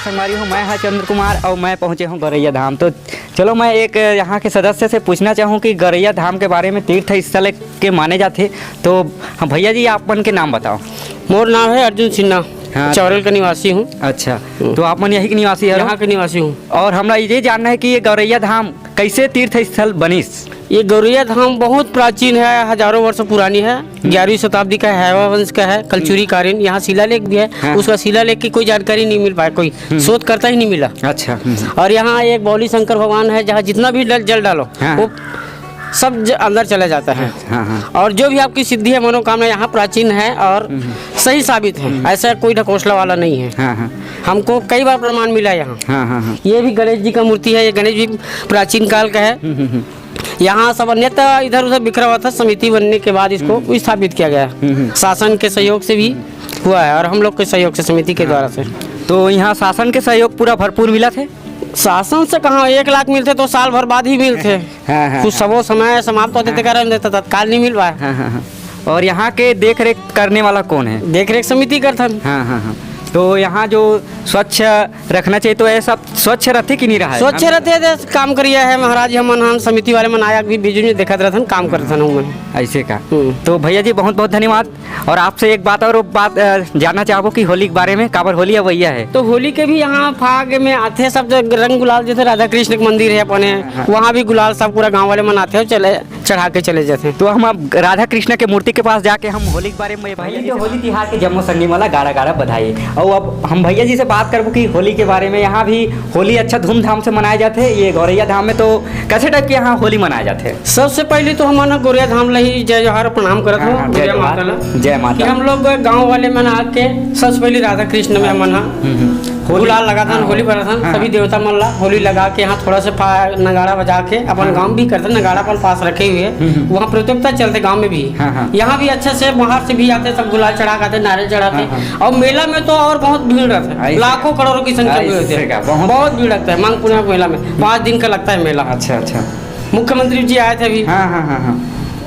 संगवारी हूँ, मैं हाँ चंद्र कुमार और मैं पहुँचे हूँ गौरैया धाम। तो चलो मैं एक यहाँ के सदस्य से पूछना चाहूँ कि गौरैया धाम के बारे में तीर्थ स्थल के माने जाते। तो हाँ भैया जी, आप मन के नाम बताओ। मोर नाम है अर्जुन सिन्हा। हाँ। चौरेल का निवासी हूँ। अच्छा, तो आप मन यही के निवासी है? यहाँ के निवासी हूँ। और हमरा ये जानना है कि ये गौरैया धाम कैसे तीर्थ स्थल बनिस? ये गौरैया धाम बहुत प्राचीन है, हजारों वर्ष पुरानी है। 11वीं शताब्दी का हैवा वंश का है। कलचुरी कालीन, यहाँ शिलालेख भी है। हाँ। उसका शिलालेख की कोई जानकारी नहीं मिल पाया, कोई शोध करता ही नहीं मिला। अच्छा। और यहाँ एक बौली शंकर भगवान है, जहाँ जितना भी जल डालो हाँ। वो सब अंदर चला जाता है। हाँ हाँ। और जो भी आपकी सिद्धि है, मनोकामना यहाँ प्राचीन है और सही साबित है। ऐसा कोई ढकोसला वाला नहीं है। हाँ हाँ। हमको कई बार प्रमाण मिला यहाँ। हाँ हाँ हाँ। ये भी गणेश जी का मूर्ति है। ये गणेश भी प्राचीन काल का है। यहाँ सब अन्यथा इधर उधर बिखरा हुआ था, समिति बनने के बाद इसको स्थापित किया गया। शासन के सहयोग से भी हुआ है और हम लोग के सहयोग से, समिति के द्वारा से। तो यहाँ शासन के सहयोग पूरा भरपूर मिला थे? शासन से कहाँ 1 लाख मिलते तो साल भर बाद ही मिलते। हाँ हाँ। कुछ सबो समय समाप्त होते थे, कारण देता तत्काल नहीं मिल पाया। हाँ हाँ हाँ। और यहाँ के देख रेख करने वाला कौन है? देख रेख समिति करता। हाँ हाँ हाँ। तो यहाँ जो स्वच्छ रखना चाहिए, तो ऐसा स्वच्छ रहते कि नहीं रहा है? स्वच्छ रहते थे, काम करिए है महाराज। हम समिति वाले मन आया भी बीजू में देखा रहता, काम करता हूँ ऐसे का। तो भैया जी बहुत बहुत धन्यवाद। और आपसे एक बात जानना चाहूँ कि होली के बारे में, काबर होली अवैया है तो होली के भी यहाँ फाग में आते सब रंग गुलाल, जैसे राधा कृष्ण के मंदिर है अपने, वहाँ भी गुलाल सब पूरा गांव वाले मनाते हो, चले चढ़ा के चले जाते हैं। तो हम अब राधा कृष्ण के मूर्ति के पास जाके हम होली के बारे में भैया जी होली तिहार के जम्मो संगी वाला गाड़ा गाड़ा बधाई। और अब हम भैया जी से बात करबो कि होली के बारे में। यहाँ भी होली अच्छा धूमधाम से मनाए जाते हैं ये गौरैया धाम में। तो कैसे टाइप के यहाँ होली मनाए जाते हैं? सबसे पहले तो हमारा गौरैया धाम लही जय जोहार प्रणाम करत हो। जय माता, जय माता। कि हम लोग गांव वाले मन आके सबसे पहले राधा कृष्ण में मना गुलाल लगाता, होली बनाता। सभी देवता मन ला होली लगा के यहाँ थोड़ा सा नगाड़ा बजा के अपन गांव भी करते, नगाड़ा अपन पास रखे हुए, वहाँ प्रतियोगिता चलते गांव में भी। यहाँ भी अच्छे से बाहर से भी आते, सब गुलाल चढ़ा के नारियल चढ़ाते। और मेला में तो और बहुत भीड़ रहता है, लाखों करोड़ों की संख्या में होती है। बहुत भीड़ लगता है मांग पुण्य मेला में। 5 दिन का लगता है मेला। अच्छा अच्छा। मुख्यमंत्री जी आए थे अभी। हाँ हाँ हाँ हाँ।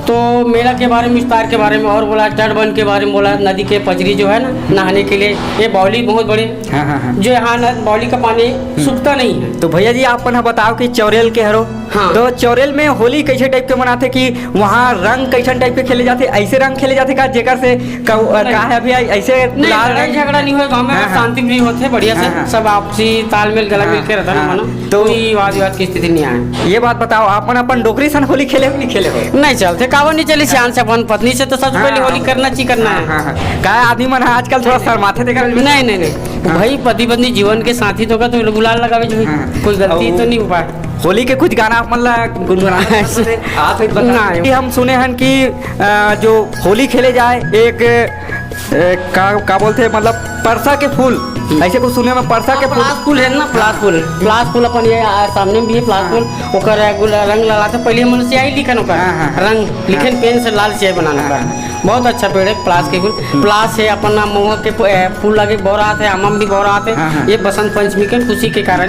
तो मेला के बारे में, विस्तार के बारे में और बोला, तटबंध के बारे में बोला, नदी के पचरी जो है ना नहाने के लिए, ये बावली बहुत बड़े। हाँ हाँ हाँ। जो यहाँ बावली का पानी सूखता नहीं है। तो भैया जी आप बताओ कि चौरेल के हरो। हाँ। तो चौरेल में होली कैसे टाइप के मनाते कि वहाँ रंग कैसे टाइप के खेले जाते? ऐसे रंग खेले जाते का जेकर से का है अभी ऐसे लड़ाई झगड़ा नहीं हुआ गाँव में। शांति भी होते बढ़िया से, सब आपसी तालमेल गला मिल के रहता है। तो वाद विवाद की स्थिति नहीं आए। ये बात बताओ, अपन डोकरी सन होली खेले नहीं खेले हो? नहीं चलते, कावा नहीं चले सियान से अपन पत्नी से तो सबसे पहले होली करना चाहिए, करना है। क्या आदमी मन आजकल थोड़ा शर्माते देखा? नहीं नहीं नहीं भाई, पति पत्नी जीवन के साथी तो का तो गुलाल लगावे जो कोई गलती तो नहीं हो पाए। होली के कुछ गाना मतलब गुनगुनाना कि हम सुने हैं कि जो होली खेले जाए एक का बोलते हैं, मतलब परसा के फूल, ऐसे कुछ सुने में परसा के फूल है ना, प्लास फूल अपन ये सामने भी है प्लास फूल। ओकर रंग लगाते पहले मन स्याही लिखन, ओकर रंग लिखन पेन से लाल स्याही बनाना का। बहुत अच्छा पेड़ है प्लास के फूल। प्लास है अपना मोह के फूल लगे बोरा आते, आम भी बोरा आते। ये बसंत पंचमी के खुशी के कारण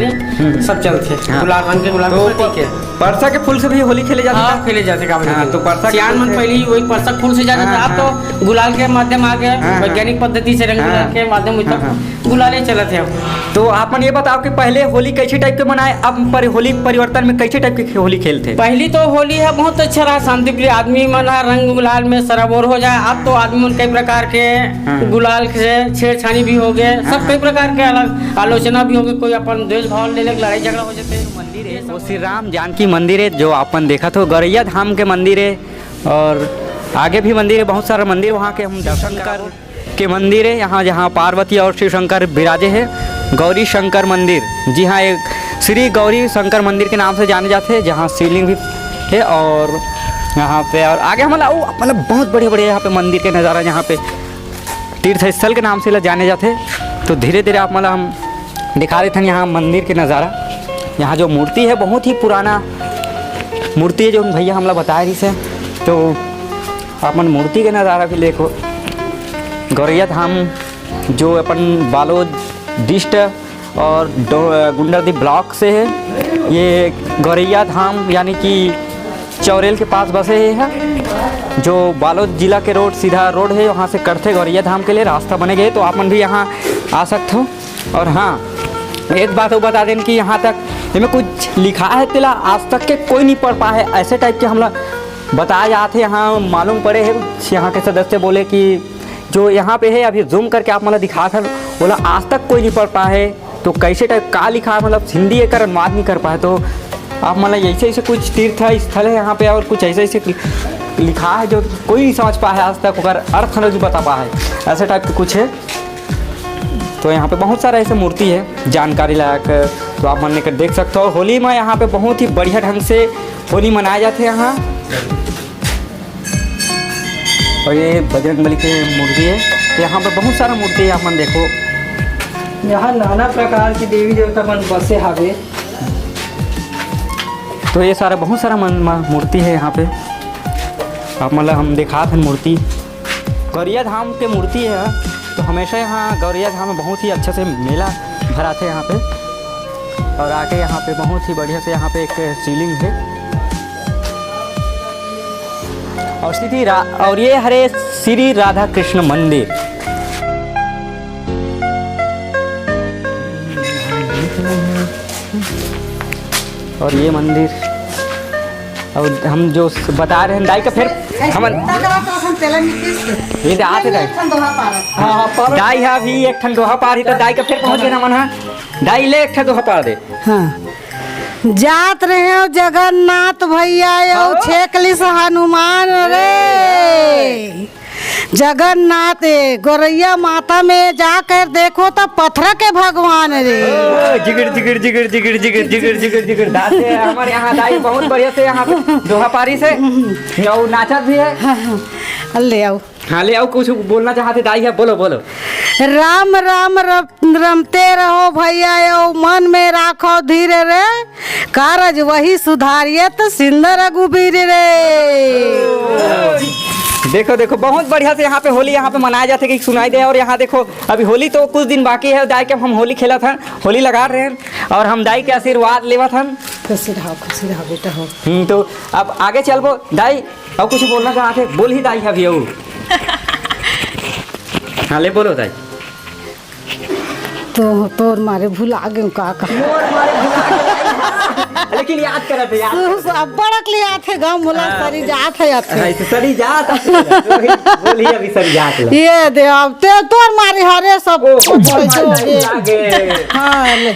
सब चलते गुलाब रंग के गुलाब। ठीक है, परसा के फूल से भी होली खेले जाते हैं? खेले जाते तो परसा सियान मन पहले ही वही परसा फूल से जाते थे। आप तो गुलाल के माध्यम आ गए, वैज्ञानिक पद्धति से रंग गुलाल के माध्यम गुलाले चलते हैं। तो आप ये बताओ कि पहले होली कैसे टाइप के मनाए, अब होली परिवर्तन में कैसे टाइप की होली खेलते? पहली तो होली है बहुत अच्छा रहा, शांति प्रिय आदमी मन रंग गुलाल में सराबोर हो जाए। अब तो आदमी मन कई प्रकार के गुलाल से छेड़छाड़ी भी हो गए, सब कई प्रकार के अलग आलोचना भी हो गई, कोई अपन द्वेष भाव ले लड़ाई झगड़ा हो जाते। मंदिर है वो श्री राम जानकी मंदिर है जो अपन देखा तो गौरैया धाम के मंदिर है। और आगे भी मंदिर है, बहुत सारा मंदिर वहाँ के हम दर्शन कर के मंदिर है। यहाँ जहाँ पार्वती और शिव शंकर विराजे है, गौरी शंकर मंदिर। जी हाँ, एक श्री गौरी शंकर मंदिर के नाम से जाने जाते हैं, जहाँ शिवलिंग भी है। और यहाँ पे और आगे मतलब बहुत बड़े बड़े यहाँ पे मंदिर के नज़ारा, यहाँ पे तीर्थ स्थल के नाम से जाने जाते। तो धीरे धीरे आप मतलब हम दिखा रहे थे यहाँ मंदिर के नज़ारा। यहाँ जो मूर्ति है बहुत ही पुराना मूर्ति है, जो भैया हम लोग बता रही से। तो अपन मूर्ति के नज़ारा भी देखो। गौरैया धाम जो अपन बालोद डिस्ट्रिक्ट और गुंडरदी ब्लॉक से है। ये गौरैया धाम यानी कि चौरेल के पास बसे है, जो बालोद जिला के रोड सीधा रोड है, वहाँ से करते गौरैया धाम के लिए रास्ता बने गए। तो आप मन भी यहाँ आ सकते हो। और हाँ, एक बात वो बता दें कि यहाँ तक इसमें कुछ लिखा है तिला आज तक के कोई नहीं पढ़ पाए, ऐसे टाइप के हमला बताया जाते यहाँ मालूम पड़े है। यहाँ के सदस्य बोले कि जो यहाँ पे है अभी जूम करके आप मतलब दिखा था, बोला आज तक कोई नहीं पढ़ पाए। तो कैसे टाइप का लिखा है, मतलब हिंदी एक अनुवाद नहीं कर पाए। तो आप मतलब ऐसे ऐसे कुछ तीर्थ स्थल है यहाँ पे और कुछ ऐसे ऐसे लिखा है जो कोई नहीं समझ पाया है आज तक, अगर अर्थ नहीं बता पाया है, ऐसे टाइप के कुछ है। तो यहाँ पे बहुत सारा ऐसे मूर्ति है जानकारी लायक, तो आप मन कर देख सकते हो। होली में यहाँ पे बहुत ही बढ़िया ढंग से होली मनाए जाते हैं यहाँ। और ये बजरंगबली की मूर्ति है, तो यहाँ पे बहुत सारा मूर्ति है, आप मन देखो। यहाँ नाना प्रकार की देवी देवता मन बसे हावे। तो ये सारा बहुत सारा मूर्ति है यहाँ पे, आप मतलब हम दिखा थे मूर्ति। गौरिया धाम के मूर्ति है, तो हमेशा यहाँ गौरिया धाम में बहुत ही अच्छे से मेला भरा थे यहाँ पे। और आके यहाँ पे बहुत ही बढ़िया से यहाँ पे एक शिवलिंग है और ये हरे श्री राधा कृष्ण मंदिर। और ये मंदिर और हम जो बता रहे हैं दाई का फिर हम ये आते दाई दाई है अभी एक ठन दोहा पार ही, तो दाई का फिर पहुंच गए ना मन दाई ले एक ठन दोहा पार दे। हाँ जात रहे हो जगन्नाथ भैया यो छेकलिस हनुमान रे। जगन्नाथ गोरैया माता में जाकर देखो तो पत्थर के भगवान रे। जिगर जिगर जिगर जिगर जिगर जिगर जिगर जिगर दासे हमारे यहाँ दाई बहुत बढ़िया से यहाँ पे दोहा पारी से यो नाचत भी है। ले आओ, हाँ ले आओ, कुछ बोलना चाहते दाई है, बोलो बोलो। राम राम रमते रहो भैया यो मन में राखो धीरे रे, कारज वही सुधारिये तो सिंदर रघुबीर रे। देखो देखो बहुत बढ़िया से यहाँ पे होली यहाँ पे मनाया जाते कि सुनाई दे। और यहाँ देखो अभी होली तो कुछ दिन बाकी है, दाई के हम होली खेला था, होली लगा रहे हैं और हम दाई के आशीर्वाद लेवा था। खुशी रहो बेटा हो। तो अब आगे चलबो दाई, अब कुछ बोलना चाहते बोल ही दाई अभी वो। हाँ ले बोलो दाई। तो मारे भूला गए का लेकिन याद करा थे याद बड़क ले आते गांव मुला सरी जात है आते सरी जात बोली अभी सरी जात ये दे अब ते तोर मारे हरे सब हां ले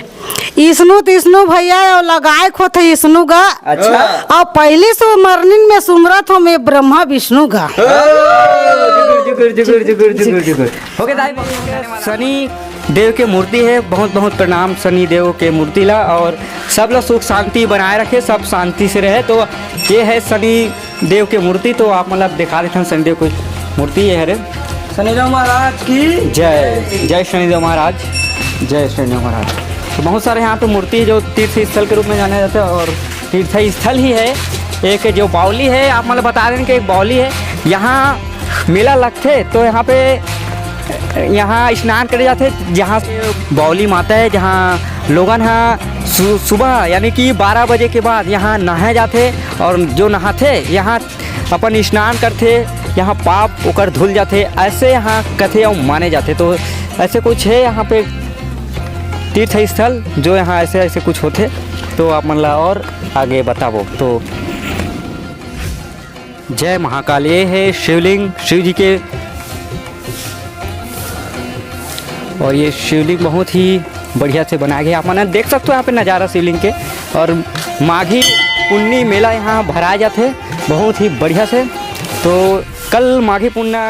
इसनु भैया लगाए खो थे इसनु गा। अच्छा और पहली सो मरनिन में सुमरत हो में ब्रह्मा विष्णु गा। जुगुर जुगुर जुगुर जुगुर जुगुर हो गया दाई। शनि देव के मूर्ति है, बहुत बहुत प्रणाम शनि देव के मूर्ति ला। और सब लोग सुख शांति बनाए रखे, सब शांति से रहे। तो ये है शनि देव के मूर्ति, तो आप मतलब दिखा देते हैं शनिदेव की मूर्ति। ये है रे शनिदेव महाराज की जय। जय शनिदेव महाराज, जय शनिदेव महाराज। तो बहुत सारे यहाँ पे मूर्ति है जो तीर्थ स्थल के रूप में जाना जाता है और तीर्थ स्थल ही है। एक जो बावली है, आप मतलब बता रहे हैं कि एक बावली है, यहाँ मेला लगते तो यहाँ पे यहाँ स्नान करे जाते, जहाँ बावली माता है, जहाँ लोगन यहाँ सुबह यानी कि 12 बजे के बाद यहाँ नहाए जाते और जो नहाते यहाँ अपन स्नान करते, यहाँ पाप ओकर धुल जाते, ऐसे यहाँ कथे और माने जाते। तो ऐसे कुछ है यहाँ पे तीर्थ स्थल जो यहाँ ऐसे ऐसे कुछ होते। तो आप मतलब और आगे बताओ। तो जय महाकाल, ये है शिवलिंग शिव जी के, और ये शिवलिंग बहुत ही बढ़िया से बनाया गया। आप मैंने देख सकते हो यहाँ पे नज़ारा शिवलिंग के। और माघी पुन्नी मेला यहाँ भराए जाते बहुत ही बढ़िया से। तो कल माघी पुन्ना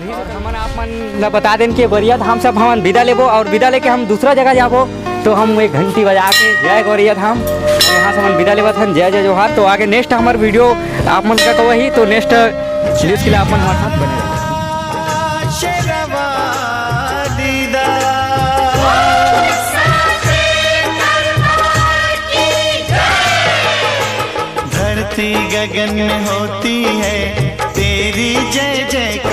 हमन आप मन बता दें कि गौरिया धाम से हम विदा लेबो और विदा लेके हम दूसरा जगह जाबो। तो हम एक घंटी बजा के जय गौरिया धाम यहाँ से हम विदा लेवा था। जय जय जोहार। तो आगे नेक्स्ट हमारे वीडियो आप मन का कहो ही, तो नेक्स्ट न्यूज़ के लिए आप हमारे साथ बने रहो। धरती गगन में होती है तेरी जय जय।